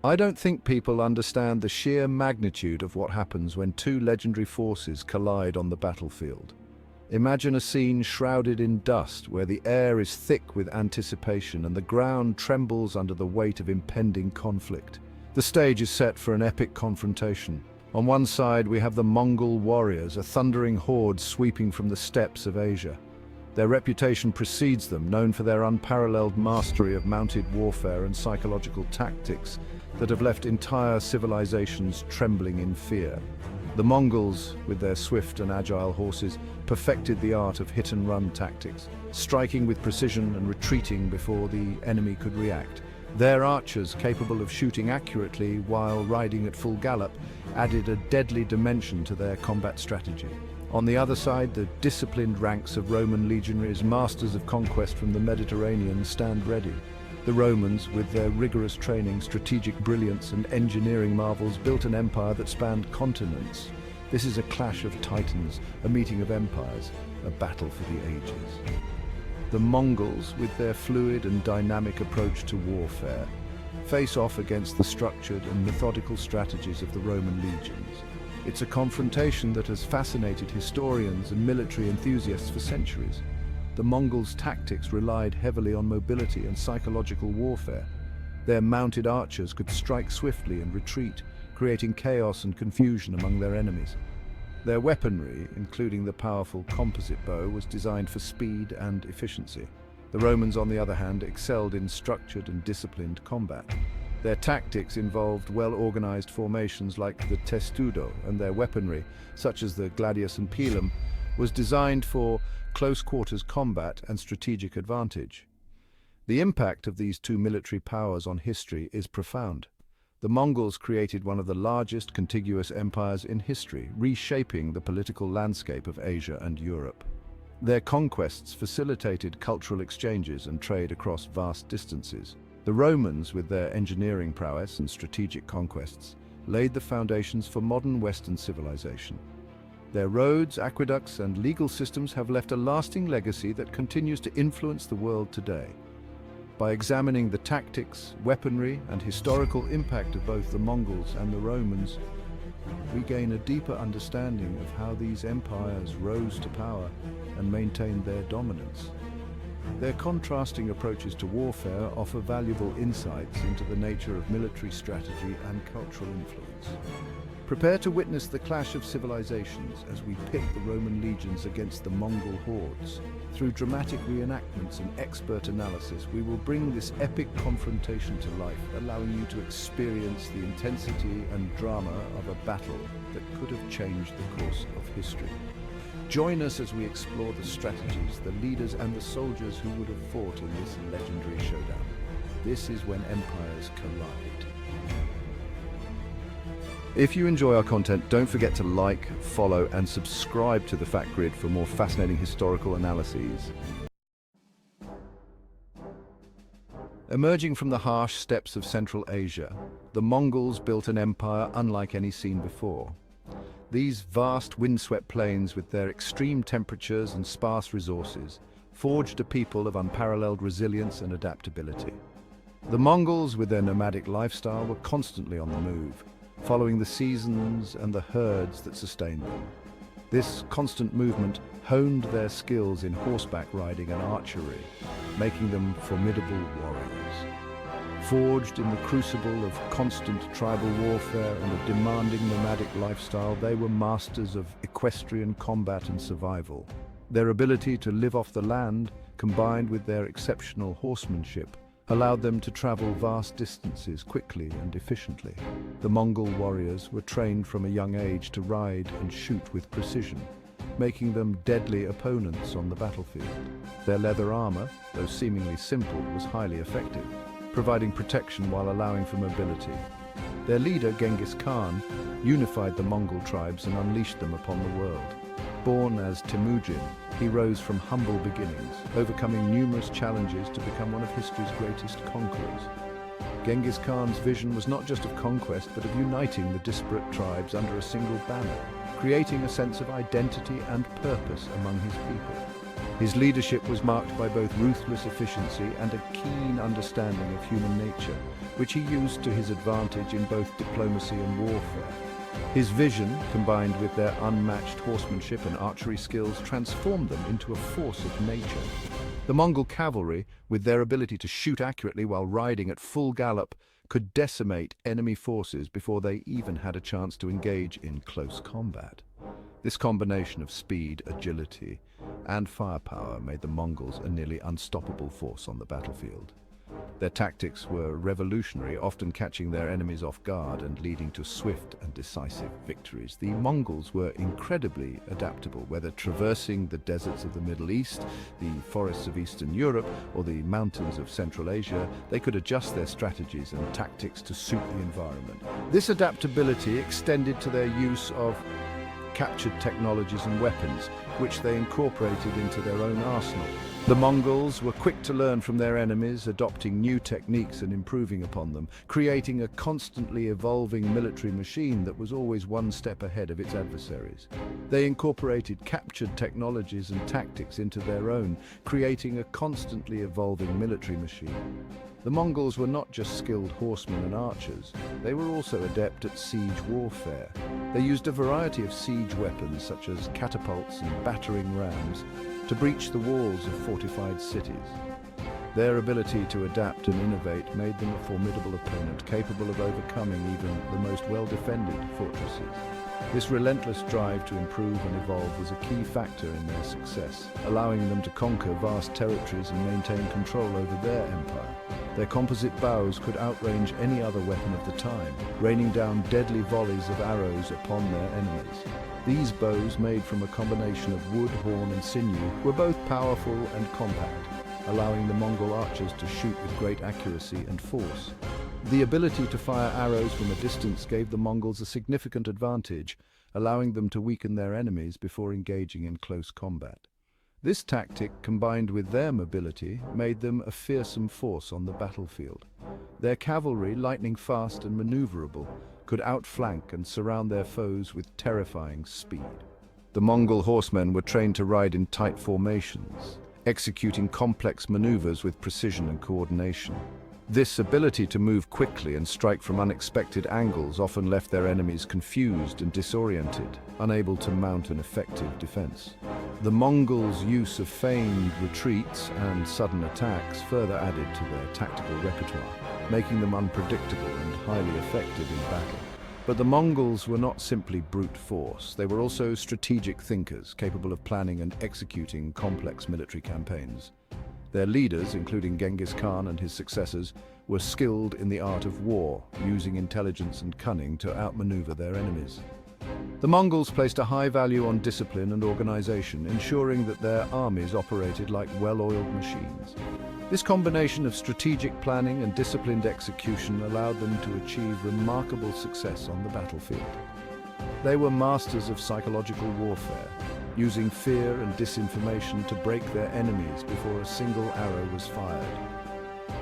I don't think people understand the sheer magnitude of what happens when two legendary forces collide on the battlefield. Imagine a scene shrouded in dust where the air is thick with anticipation and the ground trembles under the weight of impending conflict. The stage is set for an epic confrontation. On one side we have the Mongol warriors, a thundering horde sweeping from the steppes of Asia. Their reputation precedes them, known for their unparalleled mastery of mounted warfare and psychological tactics that have left entire civilizations trembling in fear. The Mongols, with their swift and agile horses, perfected the art of hit-and-run tactics, striking with precision and retreating before the enemy could react. Their archers, capable of shooting accurately while riding at full gallop, added a deadly dimension to their combat strategy. On the other side, the disciplined ranks of Roman legionaries, masters of conquest from the Mediterranean, stand ready. The Romans, with their rigorous training, strategic brilliance and engineering marvels, built an empire that spanned continents. This is a clash of titans, a meeting of empires, a battle for the ages. The Mongols, with their fluid and dynamic approach to warfare, face off against the structured and methodical strategies of the Roman legions. It's a confrontation that has fascinated historians and military enthusiasts for centuries. The Mongols' tactics relied heavily on mobility and psychological warfare. Their mounted archers could strike swiftly and retreat, creating chaos and confusion among their enemies. Their weaponry, including the powerful composite bow, was designed for speed and efficiency. The Romans, on the other hand, excelled in structured and disciplined combat. Their tactics involved well-organized formations like the testudo, and their weaponry, such as the gladius and pilum, was designed for close-quarters combat and strategic advantage. The impact of these two military powers on history is profound. The Mongols created one of the largest contiguous empires in history, reshaping the political landscape of Asia and Europe. Their conquests facilitated cultural exchanges and trade across vast distances. The Romans, with their engineering prowess and strategic conquests, laid the foundations for modern Western civilization. Their roads, aqueducts, and legal systems have left a lasting legacy that continues to influence the world today. By examining the tactics, weaponry, and historical impact of both the Mongols and the Romans, we gain a deeper understanding of how these empires rose to power and maintained their dominance. Their contrasting approaches to warfare offer valuable insights into the nature of military strategy and cultural influence. Prepare to witness the clash of civilizations as we pit the Roman legions against the Mongol hordes. Through dramatic reenactments and expert analysis, we will bring this epic confrontation to life, allowing you to experience the intensity and drama of a battle that could have changed the course of history. Join us as we explore the strategies, the leaders, and the soldiers who would have fought in this legendary showdown. This is when empires collide. If you enjoy our content, don't forget to like, follow, and subscribe to the Fact Grid for more fascinating historical analyses. Emerging from the harsh steppes of Central Asia, the Mongols built an empire unlike any seen before. These vast windswept plains, with their extreme temperatures and sparse resources, forged a people of unparalleled resilience and adaptability. The Mongols, with their nomadic lifestyle, were constantly on the move, following the seasons and the herds that sustained them. This constant movement honed their skills in horseback riding and archery, making them formidable warriors. Forged in the crucible of constant tribal warfare and a demanding nomadic lifestyle, they were masters of equestrian combat and survival. Their ability to live off the land, combined with their exceptional horsemanship, allowed them to travel vast distances quickly and efficiently. The Mongol warriors were trained from a young age to ride and shoot with precision, making them deadly opponents on the battlefield. Their leather armor, though seemingly simple, was highly effective, providing protection while allowing for mobility. Their leader, Genghis Khan, unified the Mongol tribes and unleashed them upon the world. Born as Temujin, he rose from humble beginnings, overcoming numerous challenges to become one of history's greatest conquerors. Genghis Khan's vision was not just of conquest, but of uniting the disparate tribes under a single banner, creating a sense of identity and purpose among his people. His leadership was marked by both ruthless efficiency and a keen understanding of human nature, which he used to his advantage in both diplomacy and warfare. His vision, combined with their unmatched horsemanship and archery skills, transformed them into a force of nature. The Mongol cavalry, with their ability to shoot accurately while riding at full gallop, could decimate enemy forces before they even had a chance to engage in close combat. This combination of speed, agility, and firepower made the Mongols a nearly unstoppable force on the battlefield. Their tactics were revolutionary, often catching their enemies off guard and leading to swift and decisive victories. The Mongols were incredibly adaptable, whether traversing the deserts of the Middle East, the forests of Eastern Europe, or the mountains of Central Asia. They could adjust their strategies and tactics to suit the environment. This adaptability extended to their use of captured technologies and weapons, which they incorporated into their own arsenal. The Mongols were quick to learn from their enemies, adopting new techniques and improving upon them, creating a constantly evolving military machine that was always one step ahead of its adversaries. They incorporated captured technologies and tactics into their own, creating a constantly evolving military machine. The Mongols were not just skilled horsemen and archers, they were also adept at siege warfare. They used a variety of siege weapons such as catapults and battering rams to breach the walls of fortified cities. Their ability to adapt and innovate made them a formidable opponent, capable of overcoming even the most well-defended fortresses. This relentless drive to improve and evolve was a key factor in their success, allowing them to conquer vast territories and maintain control over their empire. Their composite bows could outrange any other weapon of the time, raining down deadly volleys of arrows upon their enemies. These bows, made from a combination of wood, horn, and sinew, were both powerful and compact, allowing the Mongol archers to shoot with great accuracy and force. The ability to fire arrows from a distance gave the Mongols a significant advantage, allowing them to weaken their enemies before engaging in close combat. This tactic, combined with their mobility, made them a fearsome force on the battlefield. Their cavalry, lightning fast and maneuverable, could outflank and surround their foes with terrifying speed. The Mongol horsemen were trained to ride in tight formations, executing complex maneuvers with precision and coordination. This ability to move quickly and strike from unexpected angles often left their enemies confused and disoriented, unable to mount an effective defense. The Mongols' use of feigned retreats and sudden attacks further added to their tactical repertoire, making them unpredictable and highly effective in battle. But the Mongols were not simply brute force. They were also strategic thinkers, capable of planning and executing complex military campaigns. Their leaders, including Genghis Khan and his successors, were skilled in the art of war, using intelligence and cunning to outmaneuver their enemies. The Mongols placed a high value on discipline and organization, ensuring that their armies operated like well-oiled machines. This combination of strategic planning and disciplined execution allowed them to achieve remarkable success on the battlefield. They were masters of psychological warfare, using fear and disinformation to break their enemies before a single arrow was fired.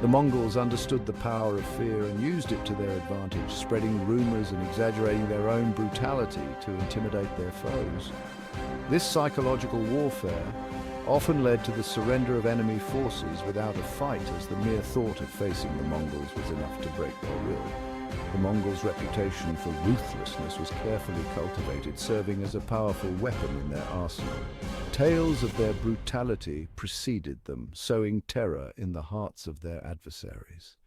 The Mongols understood the power of fear and used it to their advantage, spreading rumors and exaggerating their own brutality to intimidate their foes. This psychological warfare often led to the surrender of enemy forces without a fight, as the mere thought of facing the Mongols was enough to break their will. The Mongols' reputation for ruthlessness was carefully cultivated, serving as a powerful weapon in their arsenal. Tales of their brutality preceded them, sowing terror in the hearts of their adversaries.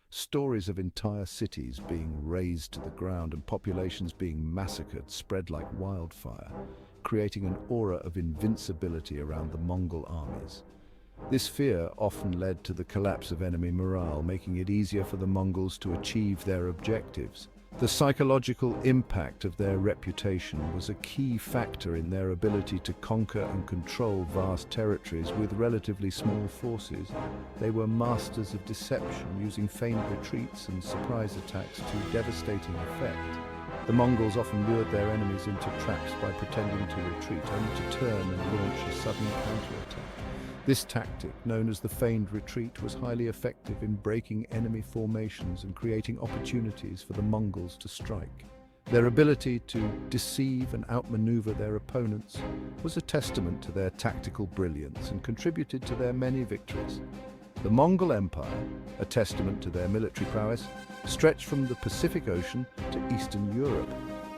Stories of entire cities being razed to the ground and populations being massacred spread like wildfire, creating an aura of invincibility around the Mongol armies. This fear often led to the collapse of enemy morale, making it easier for the Mongols to achieve their objectives. The psychological impact of their reputation was a key factor in their ability to conquer and control vast territories with relatively small forces. They were masters of deception, using feigned retreats and surprise attacks to devastating effect. The Mongols often lured their enemies into traps by pretending to retreat, only to turn and launch a sudden counterattack. This tactic, known as the feigned retreat, was highly effective in breaking enemy formations and creating opportunities for the Mongols to strike. Their ability to deceive and outmaneuver their opponents was a testament to their tactical brilliance and contributed to their many victories. The Mongol Empire, a testament to their military prowess, stretched from the Pacific Ocean to Eastern Europe.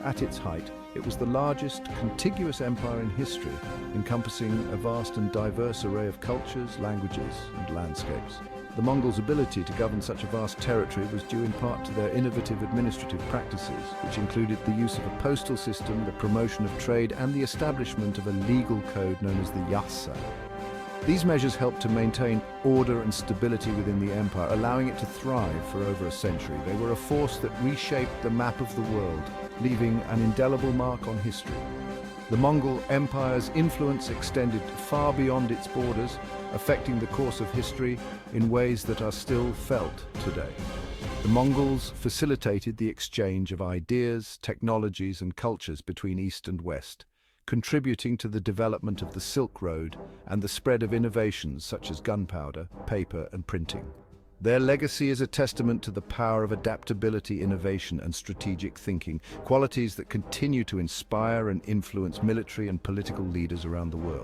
At its height, it was the largest contiguous empire in history, encompassing a vast and diverse array of cultures, languages, and landscapes. The Mongols' ability to govern such a vast territory was due in part to their innovative administrative practices, which included the use of a postal system, the promotion of trade, and the establishment of a legal code known as the Yasa. These measures helped to maintain order and stability within the empire, allowing it to thrive for over a century. They were a force that reshaped the map of the world, leaving an indelible mark on history. The Mongol Empire's influence extended far beyond its borders, affecting the course of history in ways that are still felt today. The Mongols facilitated the exchange of ideas, technologies, and cultures between East and West, contributing to the development of the Silk Road and the spread of innovations such as gunpowder, paper, and printing. Their legacy is a testament to the power of adaptability, innovation, and strategic thinking, qualities that continue to inspire and influence military and political leaders around the world.